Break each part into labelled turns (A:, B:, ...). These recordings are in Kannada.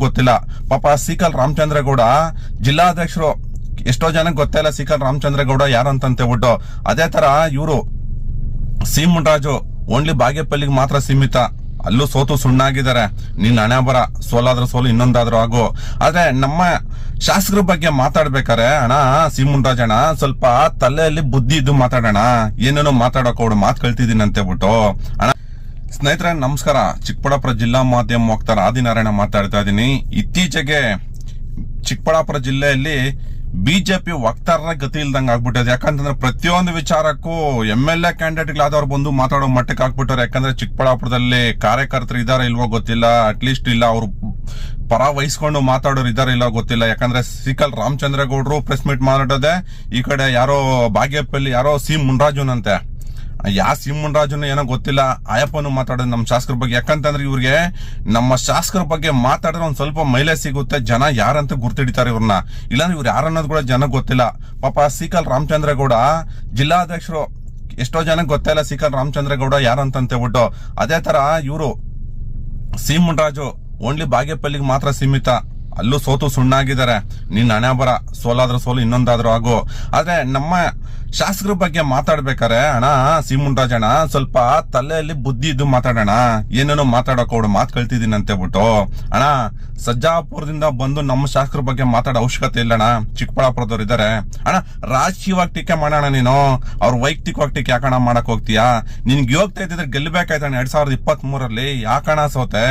A: ಗೊತ್ತಿಲ್ಲ. ಪಾಪ ಸಿಕಲ್ ರಾಮಚಂದ್ರಗೌಡ ಜಿಲ್ಲಾಧ್ಯಕ್ಷರು, ಎಷ್ಟೋ ಜನಕ್ಕೆ ಗೊತ್ತಿಲ್ಲ ಸಿಕಲ್ ರಾಮಚಂದ್ರಗೌಡ ಯಾರು ಅಂತಂತೇಳ್ಬಿಟ್ಟು. ಅದೇ ತರ ಇವರು ಸಿ ಮುನ್ರಾಜು ಓನ್ಲಿ ಬಾಗೇಪಲ್ಲಿಗೆ ಮಾತ್ರ ಸೀಮಿತ, ಅಲ್ಲೂ ಸೋತು ಸುಣ್ಣಾಗಿದ್ದಾರೆ. ನಿನ್ ಹಣೆ ಬರ, ಸೋಲಾದ್ರೂ ಸೋಲು, ಇನ್ನೊಂದಾದ್ರೂ ಆಗು. ಆದ್ರೆ ನಮ್ಮ ಶಾಸಕರ ಬಗ್ಗೆ ಮಾತಾಡ್ಬೇಕಾರೆ ಅಣ್ಣ ಸಿ ಮುನ್ರಾಜ್ ಅಣ್ಣ ಸ್ವಲ್ಪ ತಲೆಯಲ್ಲಿ ಬುದ್ಧಿ ಇದ್ದು ಮಾತಾಡೋಣ. ಏನೇನೋ ಮಾತಾಡೋಕೆ ಅವ್ರು ಮಾತು ಕಳ್ತಿದ್ದೀನಿ ಅಂತೇಳ್ಬಿಟ್ಟು. ಅಣ್ಣ ಸ್ನೇಹಿತರೆ ನಮಸ್ಕಾರ, ಚಿಕ್ಕಬಳ್ಳಾಪುರ ಜಿಲ್ಲಾ ಮಾಧ್ಯಮ ವಕ್ತಾರ ಆದಿನಾರಾಯಣ ಮಾತಾಡ್ತಾ ಇದ್ದೀನಿ. ಇತ್ತೀಚೆಗೆ ಚಿಕ್ಕಬಳ್ಳಾಪುರ ಜಿಲ್ಲೆಯಲ್ಲಿ ಬಿಜೆಪಿ ವಕ್ತಾರರ ಗತಿ ಇಲ್ದಂಗೆ ಆಗ್ಬಿಟ್ಟದೆ. ಯಾಕಂತಂದ್ರೆ ಪ್ರತಿಯೊಂದು ವಿಚಾರಕ್ಕೂ MLA ಕ್ಯಾಂಡಿಡೇಟ್ಗಳಾದವ್ರು ಬಂದು ಮಾತಾಡೋ ಮಟ್ಟಕ್ಕೆ ಆಗ್ಬಿಟ್ಟವ್ರೆ. ಯಾಕಂದ್ರೆ ಚಿಕ್ಕಬಳ್ಳಾಪುರದಲ್ಲಿ ಕಾರ್ಯಕರ್ತರು ಇದಾರ ಇಲ್ವೋ ಗೊತ್ತಿಲ್ಲ, ಅಟ್ಲೀಸ್ಟ್ ಇಲ್ಲ ಅವ್ರು ಪರ ವಹಿಸ್ಕೊಂಡು ಮಾತಾಡೋರು ಇದಾರ ಇಲ್ಲ ಗೊತ್ತಿಲ್ಲ. ಯಾಕಂದ್ರೆ ಸಿಕಲ್ ರಾಮಚಂದ್ರಗೌಡರು ಪ್ರೆಸ್ ಮೀಟ್ ಮಾತಾಡೋದೆ, ಈ ಕಡೆ ಯಾರೋ ಬಾಗೇಪಲ್ಲಿ ಯಾರೋ ಸಿ ಮುನ್ರಾಜುನಂತೆ, ಸಿ ಮುನ್ರಾಜುನು ಏನೋ ಗೊತ್ತಿಲ್ಲ, ಆಯಪ್ಪನು ಮಾತಾಡೋದು ನಮ್ಮ ಶಾಸಕರ ಬಗ್ಗೆ. ಯಾಕಂತಂದ್ರೆ ಇವ್ರಿಗೆ ನಮ್ಮ ಶಾಸಕರ ಬಗ್ಗೆ ಮಾತಾಡಿದ್ರೆ ಒಂದ್ ಸ್ವಲ್ಪ ಮೈಲೇಜ್ ಸಿಗುತ್ತೆ, ಜನ ಯಾರಂತ ಗುರ್ತಿಡಿತಾರೆ ಇವ್ರನ್ನ. ಇಲ್ಲಾಂದ್ರೆ ಇವ್ರು ಯಾರನ್ನೋದು ಕೂಡ ಜನಕ್ಕೆ ಗೊತ್ತಿಲ್ಲ. ಪಾಪ ಸಿಕಲ್ ರಾಮಚಂದ್ರಗೌಡ ಜಿಲ್ಲಾಧ್ಯಕ್ಷರು, ಎಷ್ಟೋ ಜನಕ್ಕೆ ಗೊತ್ತಿಲ್ಲ ಸಿಕಲ್ ರಾಮಚಂದ್ರಗೌಡ ಯಾರು ಅಂತಂತೇಳ್ಬಿಟ್ಟು. ಅದೇ ತರ ಇವರು ಸಿ ಮುನ್ರಾಜು ಓನ್ಲಿ ಬಾಗೇಪಲ್ಲಿಗೆ ಮಾತ್ರ ಸೀಮಿತ, ಅಲ್ಲೂ ಸೋತು ಸುಣ್ಣಾಗಿದ್ದಾರೆ. ನಿನ್ ಹಣೆ ಬರ, ಸೋಲಾದ್ರೂ ಸೋಲು, ಇನ್ನೊಂದಾದ್ರೂ ಆಗು. ಆದ್ರೆ ನಮ್ಮ ಶಾಸಕರ ಬಗ್ಗೆ ಮಾತಾಡ್ಬೇಕಾರೆ ಅಣ್ಣ ಸಿ ಮುನ್ರಾಜ್ ಅಣ್ಣ ಸ್ವಲ್ಪ ತಲೆಯಲ್ಲಿ ಬುದ್ಧಿ ಇದ್ದು ಮಾತಾಡೋಣ. ಏನೇನೋ ಮಾತಾಡೋಕೆ ಅವ್ರು ಮಾತು ಕಳ್ತಿದ್ದೀನಿ ಅಂತೇಳ್ಬಿಟ್ಟು. ಅಣ್ಣ ಸಜ್ಜಾಪುರದಿಂದ ಬಂದು ನಮ್ಮ ಶಾಸಕರ ಬಗ್ಗೆ ಮಾತಾಡೋ ಅವಶ್ಯಕತೆ ಇಲ್ಲಣ್ಣ, ಚಿಕ್ಕಬಳ್ಳಾಪುರದವ್ರು ಇದಾರೆ. ಅಣ್ಣ ರಾಜಕೀಯವಾಗಿ ಟೀಕೆ ಮಾಡೋಣ, ನೀನು ಅವ್ರ ವೈಯಕ್ತಿಕವಾಗಿ ಟೀಕೆ ಯಾಕಣ ಮಾಡಕ್ ಹೋಗ್ತೀಯಾ? ನಿನ್ಗೆ ಹೋಗ್ತಾ ಇದ್ದಿದ್ರೆ ಗೆಲ್ಲಬೇಕಾಯ್ತಾನೆ 2023 ಯಾಕಣ ಸೋತೆ?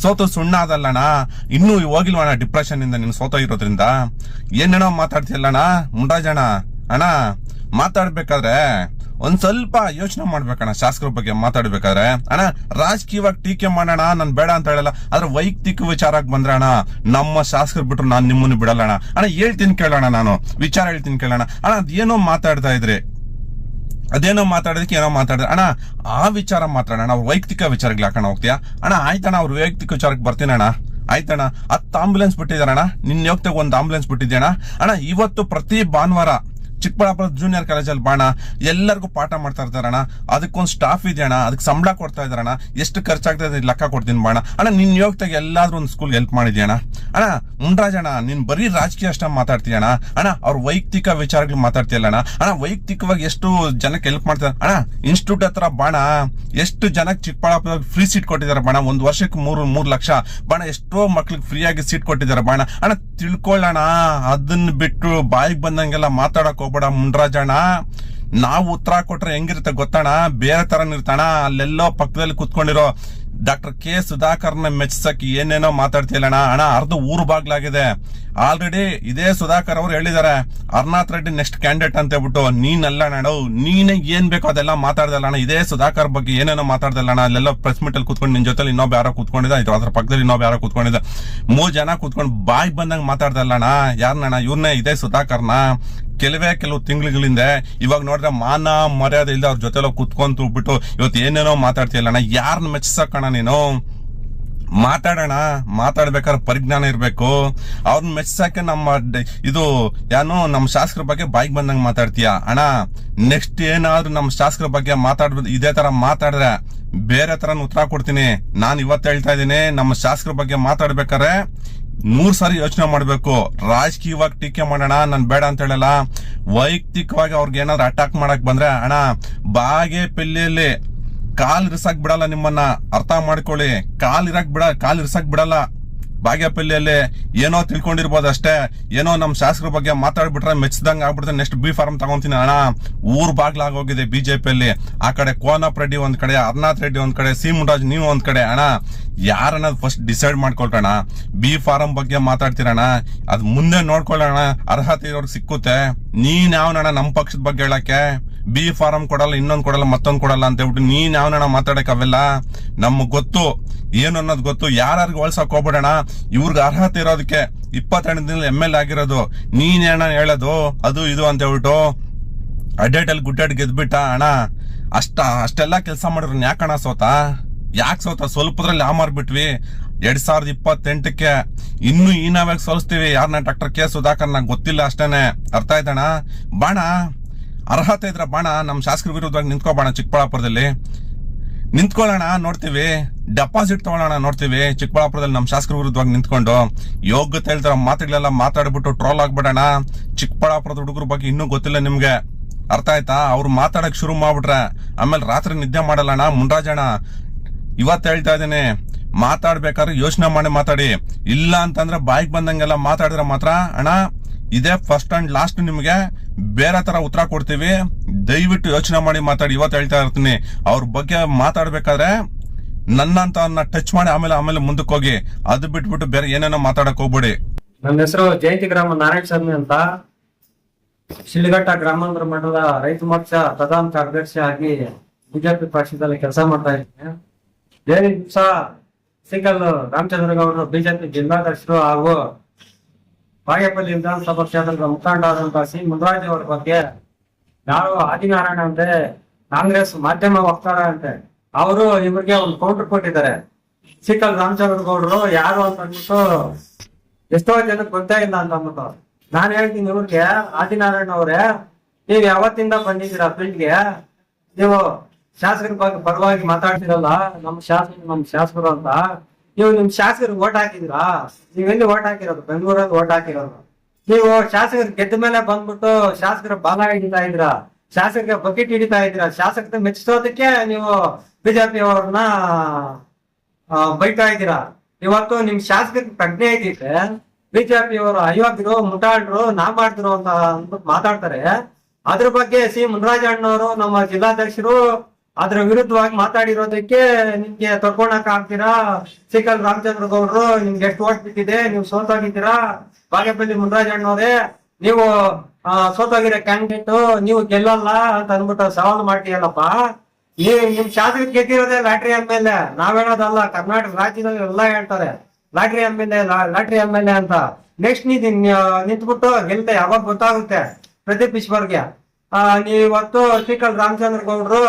A: ಸೋತು ಸುಣ್ಣ ಅದಲ್ಲಣ್ಣ, ಇನ್ನೂ ಹೋಗಿಲ್ವಣ್ಣ ಡಿಪ್ರೆಷನ್ ಇಂದ ನೀನು ಸೋತ ಇರೋದ್ರಿಂದ. ಏನೇನೋ ಮಾತಾಡ್ತಿಲ್ಲಣ್ಣ ಮುನ್ರಾಜ್ ಅಣ್ಣ. ಅಣ್ಣ ಮಾತಾಡ್ಬೇಕಾದ್ರೆ ಒಂದ್ ಸ್ವಲ್ಪ ಯೋಚನೆ ಮಾಡ್ಬೇಕಣ್ಣ ಶಾಸಕರ ಬಗ್ಗೆ ಮಾತಾಡ್ಬೇಕಾದ್ರೆ. ಅಣ್ಣ ರಾಜಕೀಯವಾಗಿ ಟೀಕೆ ಮಾಡೋಣ, ನಾನ್ ಬೇಡ ಅಂತ ಹೇಳಲ್ಲ, ಆದ್ರೆ ವೈಯಕ್ತಿಕ ವಿಚಾರಕ್ಕೆ ಬಂದ್ರೆ ಅಣ್ಣ ನಮ್ಮ ಶಾಸಕರು ಬಿಟ್ರು ನಾನ್ ನಿಮ್ಮನ್ನು ಬಿಡಲ್ಲ ಅಣ್ಣ. ಅಣ್ಣ ಹೇಳ್ತೀನಿ ಕೇಳೋಣ, ನಾನು ವಿಚಾರ ಹೇಳ್ತೀನಿ ಕೇಳೋಣ. ಅಣ್ಣ ಅದೇನೋ ಮಾತಾಡ್ತಾ ಇದ್ರಿ, ಅದೇನೋ ಮಾತಾಡೋದಕ್ಕೆ ಏನೋ ಮಾತಾಡಿದ್ರೆ ಅಣ್ಣ ಆ ವಿಚಾರ ಮಾತಾಡೋಣ, ಅವ್ರ ವೈಯಕ್ತಿಕ ವಿಚಾರಕ್ಕೆ ಹಾಕೋಣ ಹೋಗ್ತೀಯಾ? ಅಣ್ಣ ಆಯ್ತಣ್ಣ, ಅವ್ರ ವೈಯಕ್ತಿಕ ವಿಚಾರಕ್ಕೆ ಬರ್ತೀನಿ ಅಣ್ಣ. ಆಯ್ತಣ್ಣ, 10 ಆಂಬುಲೆನ್ಸ್ ಬಿಟ್ಟಿದಾರಣ್ಣ, ನಿನ್ನ ಹೋಗ್ತಾಗ ಒಂದು ಆಂಬುಲೆನ್ಸ್ ಬಿಟ್ಟಿದ್ಯಣ್ಣ. ಅಣ್ಣ ಇವತ್ತು ಪ್ರತಿ ಭಾನುವಾರ ಚಿಕ್ಕಬಳ್ಳಾಪುರ ಜೂನಿಯರ್ ಕಾಲೇಜಲ್ಲಿ ಬಾಣ ಎಲ್ಲರಿಗೂ ಪಾಠ ಮಾಡ್ತಾ ಇರ್ತಾರಣ್ಣ. ಅದಕ್ಕೊಂದು ಸ್ಟಾಫ್ ಇದೆಯಣ್ಣ, ಅದಕ್ಕೆ ಸಂಬಳ ಕೊಡ್ತಾ ಇದಾರಣ್ಣ, ಎಷ್ಟು ಖರ್ಚಾಗ್ತಾ ಇದೆ ಲೆಕ್ಕ ಕೊಡ್ತೀನಿ ಬಾಣ. ಅಣ್ಣ ನಿನ್ ಯೋಗ್ತಾಗ ಎಲ್ಲಾದ್ರೂ ಒಂದು ಸ್ಕೂಲ್ ಹೆಲ್ಪ್ ಮಾಡಿದ್ಯಣ್ಣ. ಅಣ್ಣ ಮುನ್ರಾಜ್ ಅಣ್ಣ, ನೀನ್ ಬರೀ ರಾಜಕೀಯ ಅಷ್ಟ ಮಾತಾಡ್ತೀಯಣ್ಣ. ಅಣ್ಣ ಅವ್ರ ವೈಯಕ್ತಿಕ ವಿಚಾರಗಳು ಮಾತಾಡ್ತಿಯಲ್ಲಣ್ಣ. ಅಣ್ಣ ವೈಯಕ್ತಿಕವಾಗಿ ಎಷ್ಟು ಜನಕ್ಕೆ ಹೆಲ್ಪ್ ಮಾಡ್ತಾರೆ ಅಣ್ಣ. ಇನ್ಸ್ಟಿಟ್ಯೂಟ್ ಹತ್ರ ಬಾಣ ಎಷ್ಟು ಜನಕ್ಕೆ ಚಿಕ್ಕಬಳ್ಳಾಪುರ ಫ್ರೀ ಸೀಟ್ ಕೊಟ್ಟಿದ್ದಾರೆ ಬಾಣ, 1 ವರ್ಷಕ್ಕೆ 3 ಲಕ್ಷ ಬಾಣ, ಎಷ್ಟೋ ಮಕ್ಳಿಗೆ ಫ್ರೀ ಆಗಿ ಸೀಟ್ ಕೊಟ್ಟಿದ್ದಾರೆ ಬಾಣ. ಅಣ್ಣ ತಿಳ್ಕೊಳ್ಳೋಣ, ಅದನ್ನ ಬಿಟ್ಟು ಬಾಯಿಗೆ ಬಂದಂಗೆಲ್ಲ ಮಾತಾಡಕ್ ಹೋಗ್ಬೇಡ ಮುನ್ರಾಜ್ ಅಣ್ಣ. ನಾವು ಉತ್ತರ ಕೊಟ್ರೆ ಹೆಂಗಿರುತ್ತೆ ಗೊತ್ತಣ್ಣ, ಬೇರೆ ತರ ಇರ್ತಾಣ. ಅಲ್ಲೆಲ್ಲೋ ಪಕ್ಕದಲ್ಲಿ ಕುತ್ಕೊಂಡಿರೋ ಡಾಕ್ಟರ್ ಕೆ ಸುಧಾಕರ್ನ ಮೆಚ್ಚಸಕ್ ಏನೇನೋ ಮಾತಾಡ್ತಿಲ್ಲಣ್ಣ. ಅಣ್ಣ ಅರ್ಧ ಊರು ಬಾಗ್ಲಾಗಿದೆ ಆಲ್ರೆಡಿ. ಇದೇ ಸುಧಾಕರ್ ಅವ್ರು ಹೇಳಿದಾರೆ ಅರ್ನಾಥ್ ರೆಡ್ಡಿ ನೆಕ್ಸ್ಟ್ ಕ್ಯಾಂಡಿಡೇಟ್ ಅಂತ ಹೇಳ್ಬಿಟ್ಟು. ನೀನಲ್ಲ ಅಣ್ಣ, ನೀನೇ ಏನ್ ಬೇಕೋ ಅದೆಲ್ಲ ಮಾತಾಡ್ದಲ್ಲ ಅಣ್ಣ. ಇದೇ ಸುಧಾಕರ್ ಬಗ್ಗೆ ಏನೇನೋ ಮಾತಾಡ್ದಲ್ಲ ಅಣ್ಣ. ಅಲ್ಲೆಲ್ಲ ಪ್ರೆಸ್ ಮೀಟ್ ಅಲ್ಲಿ ಕುತ್ಕೊಂಡು ನಿನ್ ಜೊತೆ ಇನ್ನೊಬ್ಬ ಯಾರೋ ಕುತ್ಕೊಂಡಿದ್ದ, ಅದ್ರ ಪಕ್ಕದಲ್ಲಿ ಇನ್ನೊಬ್ಬ ಯಾರೋ ಕುತ್ಕೊಂಡಿದ್ದ, 3 ಜನ ಕುತ್ಕೊಂಡು ಬಾಯ್ ಬಂದಂಗ್ ಮಾತಾಡ್ದಲ್ಲ ಅಣ್ಣ. ಯಾರಣ್ಣ ಇವ್ರನ್ನೇ, ಇದೇ ಸುಧಾಕರ್ನ. ಕೆಲವು ತಿಂಗಳಿಂದ ಇವಾಗ ನೋಡಿದ್ರೆ ಮಾನ ಮರ್ಯಾದೆ ಇಲ್ಲದೆ ಅವ್ರ ಜೊತೆಲ್ಲ ಕುತ್ಕೊಂತ ಬಿಟ್ಟು ಇವತ್ತು ಏನೇನೋ ಮಾತಾಡ್ತಿಲ್ಲ ಅಣ್ಣ. ಯಾರನ್ನ ಮೆಚ್ಚಸಕ್ಕಣ್ಣ ನೀನು? ಮಾತಾಡೋಣ, ಮಾತಾಡ್ಬೇಕಾದ್ರೆ ಪರಿಜ್ಞಾನ ಇರ್ಬೇಕು. ಅವ್ರನ್ನ ಮೆಚ್ಚಸಕ್ಕೆ ಇದು ಏನೋ ನಮ್ಮ ಶಾಸಕರ ಬಗ್ಗೆ ಬಾಯಿಗೆ ಬಂದಂಗ್ ಮಾತಾಡ್ತೀಯ ಅಣ್ಣ. ನೆಕ್ಸ್ಟ್ ಏನಾದ್ರು ನಮ್ಮ ಶಾಸಕರ ಬಗ್ಗೆ ಮಾತಾಡ್ಬೋದು, ಇದೇ ತರ ಮಾತಾಡಿದ್ರೆ ಬೇರೆ ತರ ಉತ್ತರ ಕೊಡ್ತೀನಿ. ನಾನ್ ಇವತ್ತು ಹೇಳ್ತಾ ಇದ್ದೀನಿ, ನಮ್ಮ ಶಾಸಕರ ಬಗ್ಗೆ ಮಾತಾಡ್ಬೇಕಾದ್ರೆ 100 ಸಾರಿ ಯೋಚನೆ ಮಾಡ್ಬೇಕು. ರಾಜಕೀಯವಾಗಿ ಟೀಕೆ ಮಾಡೋಣ, ನಾನ್ ಬೇಡ ಅಂತ ಹೇಳಲ್ಲ. ವೈಯಕ್ತಿಕವಾಗಿ ಅವ್ರಿಗೆ ಏನಾದ್ರು ಅಟ್ಯಾಕ್ ಮಾಡಕ್ ಬಂದ್ರೆ ಅಣ್ಣ ಬಾಗೇಪಲ್ಲಿಯಲ್ಲಿ ಕಾಲ್ ಇರ್ಸಕ್ ಬಿಡಲ್ಲ ನಿಮ್ಮನ್ನ, ಅರ್ಥ ಮಾಡ್ಕೊಳ್ಳಿ. ಕಾಲ್ ಇರ್ಸಕ್ ಬಿಡಲ್ಲ. ಬಾಗೇಪಲ್ಲಿಯಲ್ಲಿ ಏನೋ ತಿಳ್ಕೊಂಡಿರ್ಬೋದು ಅಷ್ಟೇ. ಏನೋ ನಮ್ ಶಾಸಕರ ಬಗ್ಗೆ ಮಾತಾಡ್ಬಿಟ್ರೆ ಮೆಚ್ಚದಂಗ ಆಗ್ಬಿಡ್ತಾರೆ. ನೆಕ್ಸ್ಟ್ ಬಿ ಫಾರ್ಮ್ ತಗೊಂತೀನಿ ಅಣ್ಣ. ಊರ್ ಬಾಗ್ಲಾಗೋಗಿದೆ ಬಿಜೆಪಿಯಲ್ಲಿ. ಆ ಕಡೆ ಕೋನಪ್ ರೆಡ್ಡಿ ಒಂದ್ ಕಡೆ, ಅರ್ನಾಥ್ ರೆಡ್ಡಿ ಒಂದ್ ಕಡೆ, ಸಿ ಮುನ್ರಾಜ್ ನೀವು ಒಂದ್ ಕಡೆ. ಅಣ್ಣ ಯಾರನ್ನೋದು ಫಸ್ಟ್ ಡಿಸೈಡ್ ಮಾಡ್ಕೊಳ್ರಣ. ಬಿ ಫಾರಂ ಬಗ್ಗೆ ಮಾತಾಡ್ತೀರಣ್ಣ, ಅದ್ ಮುಂದೆ ನೋಡ್ಕೊಳ್ಳೋಣ. ಅರ್ಹತೆ ಇರೋರ್ಗೆ ಸಿಕ್ಕುತ್ತೆ. ನೀನ್ ಯಾವನಣ್ಣ ನಮ್ ಪಕ್ಷದ ಬಗ್ಗೆ ಹೇಳಕ್ಕೆ? ಬಿ ಫಾರಂ ಕೊಡಲ್ಲ, ಇನ್ನೊಂದ್ ಕೊಡಲ್ಲ, ಮತ್ತೊಂದ್ ಕೊಡಲ್ಲ ಅಂತ ಹೇಳ್ಬಿಟ್ಟು ನೀನ್ ಯಾವನಣ್ಣ ಮಾತಾಡಕ್? ಅವೆಲ್ಲ ನಮಗ್ ಗೊತ್ತು, ಏನು ಅನ್ನೋದು ಗೊತ್ತು. ಯಾರಿಗೂ ಹೋಲ್ಸಕ್ ಹೋಗ್ಬಿಡೋಣ. ಇವ್ರಿಗೆ ಅರ್ಹತೆ ಇರೋದಕ್ಕೆ 22 ದಿನ MLA ಆಗಿರೋದು. ನೀನೇನ ಹೇಳೋದು ಅದು ಇದು ಅಂತ ಹೇಳ್ಬಿಟ್ಟು ಅಡ್ಡೇಟಲ್ಲಿ ಗುಡ್ಡಾಡ್ ಗೆದ್ಬಿಟ್ಟ ಅಣ್ಣ. ಅಷ್ಟೆಲ್ಲಾ ಕೆಲಸ ಮಾಡಿದ್ರು ಯಾಕಣ್ಣ ಸೋತ? ಯಾಕೆ ಸೋತ? ಸ್ವಲ್ಪದ್ರಲ್ಲಿ ಮಾರ್ಬಿಟ್ವಿ. 2028ಕ್ಕೆ ಇನ್ನೂ ನಾವಾಗ ಸೋಲಿಸ್ತೀವಿ. ಯಾರನ್ನ? Doctor K Sudhakar. ನಂಗೆ ಗೊತ್ತಿಲ್ಲ ಅಷ್ಟೇನೆ. ಅರ್ಥ ಆಯ್ತಣ್ಣ? ಬಾಣ ಅರ್ಹತೆ ಇದ್ರ ಬಾಣ, ನಮ್ ಶಾಸಕರ ವಿರುದ್ಧವಾಗಿ ನಿಂತ್ಕೋಬಾಣ ಚಿಕ್ಕಬಳ್ಳಾಪುರದಲ್ಲಿ. ನಿಂತ್ಕೊಳ್ಳೋಣ ನೋಡ್ತೀವಿ, ಡೆಪಾಸಿಟ್ ತಗೊಳ್ಳೋಣ ನೋಡ್ತೀವಿ. ಚಿಕ್ಕಬಳ್ಳಾಪುರದಲ್ಲಿ ನಮ್ಮ ಶಾಸಕರ ವಿರುದ್ಧವಾಗಿ ನಿಂತ್ಕೊಂಡು ಯೋಗ್ಯತೆ ಹೇಳ್ತಾರ ಮಾತುಗಳೆಲ್ಲ ಮಾತಾಡ್ಬಿಟ್ಟು ಟ್ರೋಲ್ ಆಗ್ಬಿಡೋಣ. ಚಿಕ್ಕಬಳ್ಳಾಪುರದ ಹುಡುಗರ ಬಗ್ಗೆ ಇನ್ನೂ ಗೊತ್ತಿಲ್ಲ ನಿಮ್ಗೆ, ಅರ್ಥ ಆಯ್ತಾ? ಅವ್ರು ಮಾತಾಡಕ್ ಶುರು ಮಾಡ್ಬಿಟ್ರೆ ಆಮೇಲೆ ರಾತ್ರಿ ನಿದ್ದೆ ಮಾಡಲ್ಲಣ್ಣ. ಮುಂಡಾಜಣ ಇವತ್ತು ಹೇಳ್ತಾ ಇದ್ದೇನೆ, ಮಾತಾಡ್ಬೇಕಾದ್ರೆ ಯೋಚನೆ ಮಾಡಿ ಮಾತಾಡಿ. ಇಲ್ಲ ಅಂತಂದ್ರೆ ಬಾಯಿಗೆ ಬಂದಂಗೆಲ್ಲ ಮಾತಾಡಿದ್ರೆ ಮಾತ್ರ ಅಣ್ಣ ಇದೇ ಫಸ್ಟ್ ಅಂಡ್ ಲಾಸ್ಟ್, ನಿಮ್ಗೆ ಬೇರೆ ತರ ಉತ್ತರ ಕೊಡ್ತೀವಿ. ದಯವಿಟ್ಟು ಯೋಚನೆ ಮಾಡಿ ಮಾತಾಡಿ. ಇವತ್ತು ಹೇಳ್ತಾ ಇರ್ತೀನಿ, ಅವ್ರ ಬಗ್ಗೆ ಮಾತಾಡ್ಬೇಕಾದ್ರೆ ನನ್ನಂತ ಟಚ್ ಮಾಡಿ ಆಮೇಲೆ ಮುಂದಕ್ಕೆ ಹೋಗಿ. ಅದು ಬಿಟ್ಬಿಟ್ಟು ಬೇರೆ ಏನೇನೋ ಮಾತಾಡಕ್ ಹೋಗ್ಬೇಡಿ.
B: ನನ್ನ ಹೆಸರು ಜಯಂತಿ ಗ್ರಾಮ ನಾರಾಯಣ ಸ್ವಾಮಿ ಅಂತ, ಶಿಳ್ಘಟ್ಟ ಗ್ರಾಮಾಂತರ ಮಂಡಲ ರೈತ ಮೋರ್ಚಾ ಪ್ರಧಾನ ಕಾರ್ಯದರ್ಶಿ ಆಗಿ ಬಿಜೆಪಿ ಪಕ್ಷದಲ್ಲಿ ಕೆಲಸ ಮಾಡ್ತಾ ಇದ್ದೀನಿ. ಬೇರೆ ದಿವಸ ಸಿಂಗಲ್ ರಾಮಚಂದ್ರಗೌಡರು ಬಿಜೆಪಿ ಜಿಲ್ಲಾಧ್ಯಕ್ಷರು ಹಾಗೂ ಬಾಗೇಪಲ್ಲಿ ವಿಧಾನಸಭಾ ಕ್ಷೇತ್ರದ ಮುಖಂಡರಾದಂತಹ ಸಿ ಮುನ್ರಾಜ್ ಅವರ ಬಗ್ಗೆ ಯಾರು ಆದಿನಾರಾಯಣ ಅಂತೆ ಕಾಂಗ್ರೆಸ್ ಮಾಧ್ಯಮ ವಕ್ತಾರ ಅಂತೆ ಅವರು ಇವ್ರಿಗೆ ಒಂದು ಕೌಂಟರ್ ಕೊಟ್ಟಿದ್ದಾರೆ. ಸಿಂಗಲ್ ರಾಮಚಂದ್ರಗೌಡರು ಯಾರು ಅಂತ ಅಂದ್ಬಿಟ್ಟು ಎಷ್ಟೋ ಜನಕ್ಕೆ ಗೊತ್ತೇ ಇಲ್ಲ ಅಂತ ಅಂದ್ಬಿಟ್ಟು ನಾನು ಹೇಳ್ತೀನಿ ಇವ್ರಿಗೆ, ಆದಿನಾರಾಯಣ ಅವರೇ, ನೀವು ಯಾವತ್ತಿಂದ ಬಂದಿದ್ದೀರಾ ಫೀಲ್ಡ್ಗೆ? ನೀವು ಶಾಸಕರ ಬಗ್ಗೆ ಪರವಾಗಿ ಮಾತಾಡ್ತಿರಲ್ಲ, ನಮ್ಮ ಶಾಸಕರು ಅಂತ. ನೀವು ನಿಮ್ ಶಾಸಕರಿಗೆ ಓಟ್ ಹಾಕಿದಿರಾ? ನೀವೆಲ್ಲಿ ಓಟ್ ಹಾಕಿರೋದು? ಬೆಂಗಳೂರಲ್ಲಿ ಓಟ್ ಹಾಕಿರೋದು. ನೀವು ಶಾಸಕರು ಗೆದ್ದ ಮೇಲೆ ಬಂದ್ಬಿಟ್ಟು ಶಾಸಕರ ಬಾಲ ಹಿಡಿತಾ ಇದ್ದೀರಾ, ಶಾಸಕರಿಗೆ ಬಕೆಟ್ ಹಿಡಿತಾ ಇದ್ದೀರಾ. ಶಾಸಕರ ಮೆಚ್ಚಿಸೋದಕ್ಕೆ ನೀವು ಬಿಜೆಪಿ ಅವ್ರನ್ನ ಬೈತಾ ಇದ್ದೀರಾ. ಇವತ್ತು ನಿಮ್ ಶಾಸಕರಿಗೆ ಪ್ರಜ್ಞೆ ಐತಿದ್ರೆ ಬಿಜೆಪಿ ಅವರು ಅಯೋಗ್ಯರು, ಮುಟಾಳ್ರು, ನಾ ಮಾಡ್ತಿರೋ ಅಂತ ಅಂದ್ಬಿಟ್ಟು ಮಾತಾಡ್ತಾರೆ. ಅದ್ರ ಬಗ್ಗೆ ಸಿ ಮುನ್ರಾಜಣ್ಣವರು ನಮ್ಮ ಜಿಲ್ಲಾಧ್ಯಕ್ಷರು ಅದ್ರ ವಿರುದ್ಧವಾಗಿ ಮಾತಾಡಿರೋದಕ್ಕೆ ನಿಮ್ಗೆ ತಡ್ಕೊಳಕ್ ಆಗ್ತೀರಾ? ಸಿಕಲ್ ರಾಮಚಂದ್ರಗೌಡರು ನಿಮ್ಗೆ ಎಷ್ಟು ಓಟ್ ಬಿದ್ದಿದೆ, ನೀವು ಸೋತೋಗಿದ್ದೀರಾ. ಬಾಗೇಪಲ್ಲಿ ಮುನ್ರಾಜಣ್ಣವರೇ, ನೀವು ಸೋತೋಗಿರೋ ಕ್ಯಾಂಡಿಡೇಟ್, ನೀವು ಗೆಲ್ಲಲ್ಲ ಅಂತ ಅಂದ್ಬಿಟ್ಟು ಸವಾಲು ಮಾಡ್ತೀಯಲ್ಲಪ್ಪ. ನಿಮ್ ಶಾಸಕ ಗೆದ್ದಿರೋದೇ ಲಾಟ್ರಿ ಎಮ್ಎಲ್ಎ, ನಾವ್ ಹೇಳೋದಲ್ಲ, ಕರ್ನಾಟಕ ರಾಜ್ಯದಲ್ಲಿ ಎಲ್ಲ ಹೇಳ್ತಾರೆ ಲಾಟ್ರಿ ಎಮ್ಎಲ್ಎ ಅಂತ. ನೆಕ್ಸ್ಟ್ ನಿಂತ್ಬಿಟ್ಟು ಗೆಲ್ತೆ, ಯಾವಾಗ ಗೊತ್ತಾಗುತ್ತೆ ಪ್ರದೀಪ್ ಈಶ್ವರ್ಗೆ. ನೀವತ್ತು ಸಿಕಲ್ ರಾಮಚಂದ್ರಗೌಡರು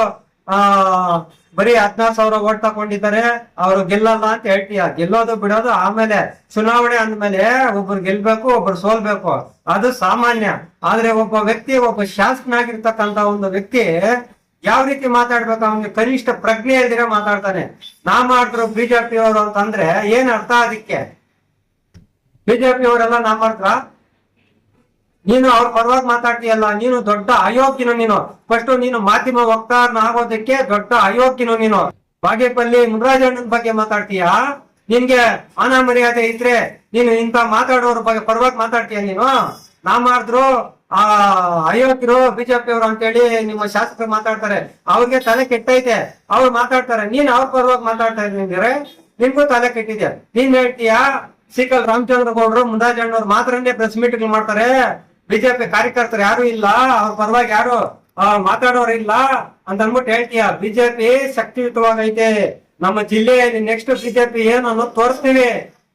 B: ಬರೀ 16,000 ಓಟ್ ತಕೊಂಡಿದ್ದಾರೆ, ಅವ್ರು ಗೆಲ್ಲಲ್ಲ ಅಂತ ಹೇಳ್ತೀಯ. ಗೆಲ್ಲೋದು ಬಿಡೋದು ಆಮೇಲೆ, ಚುನಾವಣೆ ಅಂದ್ಮೇಲೆ ಒಬ್ರು ಗೆಲ್ಬೇಕು, ಒಬ್ರು ಸೋಲ್ಬೇಕು, ಅದು ಸಾಮಾನ್ಯ. ಆದ್ರೆ ಒಬ್ಬ ವ್ಯಕ್ತಿ, ಒಬ್ಬ ಶಾಸಕನಾಗಿರ್ತಕ್ಕಂತ ಒಂದು ವ್ಯಕ್ತಿ ಯಾವ ರೀತಿ ಮಾತಾಡ್ಬೇಕು, ಅವ್ನಿಗೆ ಕನಿಷ್ಠ ಪ್ರಜ್ಞೆ ಇಲ್ದಿರ ಮಾತಾಡ್ತಾನೆ. ನಾ ಮಾಡಿದ್ರು ಬಿಜೆಪಿ ಅವರು ಅಂತಂದ್ರೆ ಏನ್ ಅರ್ಥ? ಅದಕ್ಕೆ ಬಿಜೆಪಿ ಅವರೆಲ್ಲ ನಾ ಮಾಡ್ರ, ನೀನು ಅವ್ರ ಪರವಾಗಿ ಮಾತಾಡ್ತೀಯಲ್ಲ, ನೀನು ದೊಡ್ಡ ಅಯೋಗ್ಯನು. ನೀನು ಫಸ್ಟ್ ನೀನು ಮಾಧ್ಯಮ ವಕ್ತಾರನ ಆಗೋದಕ್ಕೆ ದೊಡ್ಡ ಅಯೋಗ್ಯನು ನೀನು. ಬಾಗೇಪಲ್ಲಿ ಮುನ್ರಾಜಣ್ಣನ ಬಗ್ಗೆ ಮಾತಾಡ್ತೀಯಾ? ನಿನ್ಗೆ ಮಾನ ಮರ್ಯಾದೆ ಇದ್ರೆ ನೀನು ಇಂತ ಮಾತಾಡೋರ ಬಗ್ಗೆ ಪರವಾಗಿ ಮಾತಾಡ್ತೀಯ ನೀನು? ನಾ ಮಾಡಿದ್ರು ಅಯೋಗ್ಯರು ಬಿಜೆಪಿ ಅವರು ಅಂತೇಳಿ ನಿಮ್ಮ ಶಾಸಕರು ಮಾತಾಡ್ತಾರೆ, ಅವ್ರಿಗೆ ತಲೆ ಕೆಟ್ಟೈತೆ, ಅವ್ರು ಮಾತಾಡ್ತಾರೆ. ನೀನ್ ಅವ್ರ ಪರವಾಗಿ ಮಾತಾಡ್ತಾ ಇದ್ರೆ ನಿನ್ಗೂ ತಲೆ ಕೆಟ್ಟಿದೆ. ನೀನ್ ಹೇಳ್ತೀಯಾ ಸಿಕಲ್ ರಾಮಚಂದ್ರಗೌಡರು ಮುನ್ರಾಜಣ್ಣವ್ರು ಮಾತ್ರನೇ ಪ್ರೆಸ್ ಮೀಟ್ಗಳು ಮಾಡ್ತಾರೆ, ಬಿಜೆಪಿ ಕಾರ್ಯಕರ್ತರು ಯಾರು ಇಲ್ಲ, ಅವ್ರ ಪರವಾಗಿ ಯಾರು ಮಾತಾಡೋರು ಇಲ್ಲ ಅಂತ ಅಂದ್ಬಿಟ್ಟು ಹೇಳ್ತೀಯ. ಬಿಜೆಪಿ ಶಕ್ತಿಯುತವಾಗೈತೆ ನಮ್ಮ ಜಿಲ್ಲೆಯಲ್ಲಿ. ನೆಕ್ಸ್ಟ್ ಬಿಜೆಪಿ ಏನು ಅನ್ನೋದು ತೋರಿಸ್ತೀವಿ.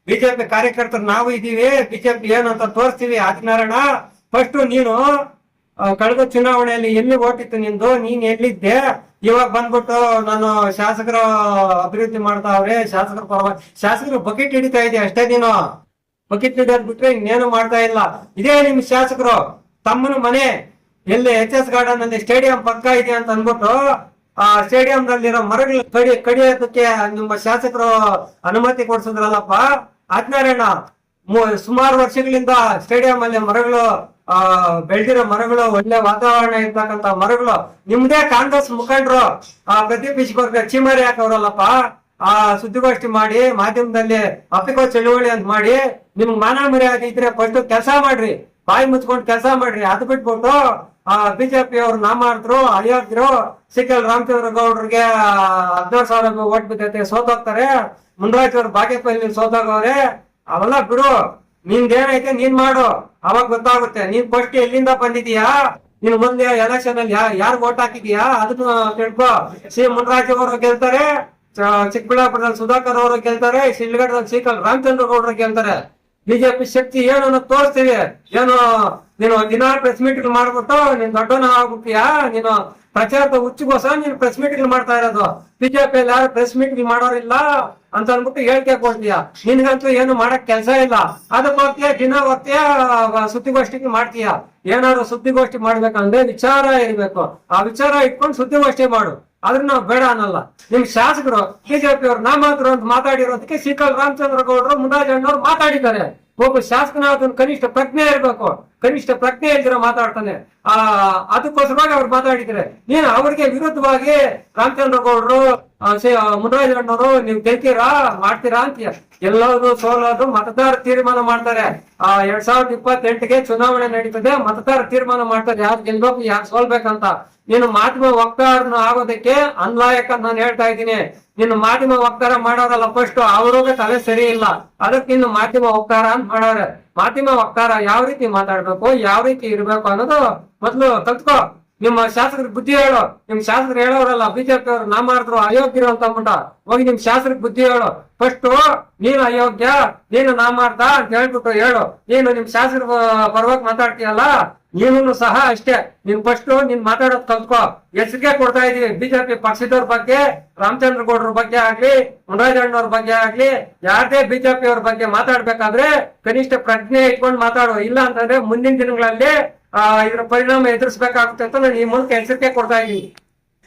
B: ಬಿಜೆಪಿ ಕಾರ್ಯಕರ್ತರು ನಾವು ಇದೀವಿ, ಬಿಜೆಪಿ ಏನು ಅಂತ ತೋರಿಸ್ತೀವಿ. ಆದಿನಾರಾಯಣ, ಫಸ್ಟ್ ನೀನು ಕಳೆದ ಚುನಾವಣೆಯಲ್ಲಿ ಎಲ್ಲಿ ಓಟಿತ್ತು ನಿಂದು? ನೀನ್ ಎಲ್ಲಿದ್ದೆ? ಇವಾಗ ಬಂದ್ಬಿಟ್ಟು ನಾನು ಶಾಸಕರ ಅಭಿವೃದ್ಧಿ ಮಾಡ್ತಾವ್ರೆ, ಶಾಸಕರ ಪರವಾಗಿ ಶಾಸಕರು ಬಕೆಟ್ ಹಿಡಿತಾ ಇದೆಯಾ ಅಷ್ಟೇ. ನೀನು ಬಕೆಟ್ ಹಿಡಿಯೋದ್ ಬಿಟ್ರೆ ಇನ್ನೇನು ಮಾಡ್ತಾ ಇಲ್ಲ. ಇದೇ ನಿಮ್ ಶಾಸಕರು ತಮ್ಮನ ಮನೆ ಎಲ್ಲಿ HS ಗಾರ್ಡನ್ ಅಲ್ಲಿ ಸ್ಟೇಡಿಯಂ ಪಕ್ಕ ಇದೆ ಅಂತ ಅಂದ್ಬಿಟ್ಟು ಆ ಸ್ಟೇಡಿಯಂ ನಲ್ಲಿರೋ ಮರಗಳು ಕಡಿಯೋದಕ್ಕೆ ನಿಮ್ಮ ಶಾಸಕರು ಅನುಮತಿ ಕೊಡ್ಸಿದ್ರಲ್ಲಪ್ಪ. ಆದಿನಾರಾಯಣ, ಸುಮಾರು ವರ್ಷಗಳಿಂದ ಸ್ಟೇಡಿಯಂ ಅಲ್ಲಿ ಮರಗಳು ಬೆಳೆದಿರೋ ಮರಗಳು, ಒಳ್ಳೆ ವಾತಾವರಣ ಇರ್ತಕ್ಕಂತ ಮರಗಳು, ನಿಮ್ದೇ ಕಾಂಗ್ರೆಸ್ ಮುಖಂಡರು ಪ್ರದೀಪ್ ಈಶ್ವರ್ಗೆ ಚೀಮಾರಿ ಹಾಕವ್ರಲ್ಲಪ್ಪ. ಸುದ್ದಿಗೋಷ್ಠಿ ಮಾಡಿ ಮಾಧ್ಯಮದಲ್ಲಿ ಅಪಿಕೋ ಚಳುವಳಿ ಅಂತ ಮಾಡಿ, ನಿಮ್ಗೆ ಮಾನ ಮರ್ಯಾದೆ ಇದ್ರೆ ಫಸ್ಟ್ ಕೆಲಸ ಮಾಡ್ರಿ, ಬಾಯಿ ಮುಚ್ಕೊಂಡು ಕೆಲಸ ಮಾಡ್ರಿ. ಅದು ಬಿಟ್ಬಿಟ್ಟು ಬಿಜೆಪಿ ಅವ್ರು ನಾ ಮಾಡಿದ್ರು ಅಯೋಗ್ಯರು, ಸಿಕಲ್ ರಾಮಚಂದ್ರಗೌಡ್ರಿಗೆ 16,000 ಓಟ್ ಬಿದ್ದೈತೆ, ಸೋತೋಗ್ತಾರೆ. ಮುನ್ರಾಜ್ ಅವ್ರು ಬಾಗೇಪಲ್ಲಿ ಸೋತೋಗವ್ರೆ. ಅವೆಲ್ಲ ಬಿಡು, ನಿಂದೇನೈತೆ ನೀನ್ ಮಾಡು, ಅವಾಗ ಗೊತ್ತಾಗುತ್ತೆ. ನೀನ್ ಫಸ್ಟ್ ಎಲ್ಲಿಂದ ಬಂದಿದೀಯಾ, ನೀನು ಮುಂದೆ ಎಲೆಕ್ಷನ್ ಅಲ್ಲಿ ಯಾರು ಓಟ್ ಹಾಕಿದೀಯಾ ಅದನ್ನ ತಿಳ್ಕೊ. ಸಿ ಮುನ್ರಾಜ್ ಅವರು ಗೆಲ್ತಾರೆ, ಚಿಕ್ಕಬಳ್ಳಾಪುರದಲ್ಲಿ ಸುಧಾಕರ್ ಅವರು ಗೆಲ್ತಾರೆ, ಶಿಲ್ಘಟ್ಟದಲ್ಲಿ ಸಿಕಲ್ ರಾಮಚಂದ್ರಗೌಡರು ಗೆಲ್ತಾರೆ. ಬಿಜೆಪಿ ಶಕ್ತಿ ಏನು ಅನ್ನೋದು ತೋರಿಸ್ತೀವಿ. ಏನು ನೀನು ದಿನ ಪ್ರೆಸ್ ಮೀಟ್ ಮಾಡ್ಬಿಟ್ಟು ನೀನ್ ದೊಡ್ಡನ ಆಗ್ಬಿಡ್ತೀಯಾ? ನೀನು ಪ್ರಚಾರದ ಹುಚ್ಚಿಗೋಸ್ಕರ ನೀನು ಪ್ರೆಸ್ ಮೀಟ್ ಮಾಡ್ತಾ ಇರೋದು. ಬಿಜೆಪಿಯಲ್ಲಿ ಯಾರು ಪ್ರೆಸ್ ಮೀಟ್ ಮಾಡೋರಿಲ್ಲ ಅಂತ ಅನ್ಬಿಟ್ಟು ಹೇಳಿಕೆ ಕೊಡ್ತೀಯ. ನಿನ್ಗಂತೂ ಏನು ಮಾಡಕ್ ಕೆಲಸ ಇಲ್ಲ. ಅದಕ್ಕೆ ಹೋಗ್ತೀಯ, ದಿನ ಹೋಗ್ತೀಯ, ಸುದ್ದಿಗೋಷ್ಠಿ ಮಾಡ್ತೀಯ. ಏನಾದ್ರು ಸುದ್ದಿಗೋಷ್ಠಿ ಮಾಡ್ಬೇಕಂದ್ರೆ ವಿಚಾರ ಇರ್ಬೇಕು. ಆ ವಿಚಾರ ಇಟ್ಕೊಂಡು ಸುದ್ದಿಗೋಷ್ಠಿ ಮಾಡು. ಆದ್ರೆ ನಾವು ಬೇಡ ಅನ್ನಲ್ಲ. ನಿಮ್ ಶಾಸಕರು ಬಿಜೆಪಿ ಅವರು ನಾಮಾದ್ರು ಅಂತ ಮಾತಾಡಿರೋದಕ್ಕೆ ಸಿಕಲ್ ರಾಮಚಂದ್ರ ಗೌಡರು ಮುನ್ರಾಜಣ್ಣವ್ರು ಮಾತಾಡಿದ್ದಾರೆ. ಒಬ್ಬ ಶಾಸಕನಾದ ಕನಿಷ್ಠ ಪ್ರಜ್ಞೆ ಇರ್ಬೇಕು, ಕನಿಷ್ಠ ಪ್ರಜ್ಞೆ ಇಲ್ದಿರ ಮಾತಾಡ್ತಾನೆ. ಅದಕ್ಕೋಸ್ಕರವಾಗಿ ಅವ್ರು ಮಾತಾಡಿದ್ರೆ ನೀನು ಅವ್ರಿಗೆ ವಿರುದ್ಧವಾಗಿ ರಾಮಚಂದ್ರ ಗೌಡರು ಮುನ್ರಾಜಣ್ಣವರು ನೀವು ಗೆಲ್ತೀರಾ ಮಾಡ್ತೀರಾ ಅಂತೀಯ. ಎಲ್ಲರೂ ಸೋಲೋದು ಮತದಾರ ತೀರ್ಮಾನ ಮಾಡ್ತಾರೆ. 2028ಗೆ ಚುನಾವಣೆ ನಡೀತದೆ, ಮತದಾರ ತೀರ್ಮಾನ ಮಾಡ್ತಾರೆ ಯಾರು ಗೆಲ್ಬೇಕು ಯಾರು ಸೋಲ್ಬೇಕಂತ. ನೀನು ಮಾಧ್ಯಮ ವಕ್ತಾರನ ಆಗೋದಕ್ಕೆ ಅನ್ಲಾಯಕ ನಾನು ಹೇಳ್ತಾ ಇದ್ದೀನಿ. ನಿನ್ನ ಮಾಧ್ಯಮ ವಕ್ತಾರ ಮಾಡೋರಲ್ಲ ಫಸ್ಟ್ ಅವ್ರಿಗೆ ತಲೆ ಸರಿ ಇಲ್ಲ, ಅದಕ್ಕೆ ನಿನ್ನ ಮಾಧ್ಯಮ ವಕ್ತಾರ ಅಂತ ಮಾಡೋರೆ. ಮಾಧ್ಯಮ ವಕ್ತಾರ ಯಾವ ರೀತಿ ಮಾತಾಡ್ಬೇಕು, ಯಾವ ರೀತಿ ಇರ್ಬೇಕು ಅನ್ನೋದು ಮೊದ್ಲು ಕಲ್ತ್ಕೋ. ನಿಮ್ಮ ಶಾಸಕರಿಗೆ ಬುದ್ಧಿ ಹೇಳು. ನಿಮ್ ಶಾಸಕರು ಹೇಳೋರಲ್ಲ ಬಿಜೆಪಿ ಅವ್ರು ನಾ ಮಾಡಿದ್ರು ಅಯೋಗ್ಯರು ಅಂತ ಅಂದ್ಬಿಟ್ಟ. ಹೋಗಿ ನಿಮ್ ಶಾಸಕರಿಗೆ ಬುದ್ಧಿ ಹೇಳು. ಫಸ್ಟ್ ನೀನು ಅಯೋಗ್ಯ, ನೀನು ನಾ ಮಾಡ್ದ ಅಂತ ಹೇಳ್ಬಿಟ್ಟು ಹೇಳು. ನೀನು ನಿಮ್ ಶಾಸಕರ ಪರವಾಗಿ ಮಾತಾಡ್ತೀಯಲ್ಲ, ನೀನು ಸಹ ಅಷ್ಟೇ. ನೀನ್ ಫಸ್ಟ್ ನೀನ್ ಮಾತಾಡೋದ್ ಕಲ್ತ್ಕೋ. ಎಚ್ಚರಿಕೆ ಕೊಡ್ತಾ ಇದೀವಿ ಬಿಜೆಪಿ ಪಕ್ಷದವ್ರ ಬಗ್ಗೆ, ರಾಮಚಂದ್ರ ಗೌಡ್ರ ಬಗ್ಗೆ ಆಗ್ಲಿ, ಮುನ್ರಾಜಣ್ಣವ್ರ ಬಗ್ಗೆ ಆಗ್ಲಿ, ಯಾರದೇ ಬಿಜೆಪಿ ಅವ್ರ ಬಗ್ಗೆ ಮಾತಾಡ್ಬೇಕಾದ್ರೆ ಕನಿಷ್ಠ ಪ್ರಜ್ಞೆ ಇಟ್ಕೊಂಡು ಮಾತಾಡೋ. ಇಲ್ಲ ಅಂತಂದ್ರೆ ಮುಂದಿನ ದಿನಗಳಲ್ಲಿ ಇದ್ರ ಪರಿಣಾಮ ಎದುರಿಸಬೇಕಾಗುತ್ತೆ ಅಂತ ನಾನು ಈ ಮೂಲಕ ಎಚ್ಚರಿಕೆ ಕೊಡ್ತಾ ಇದ್ದೀನಿ.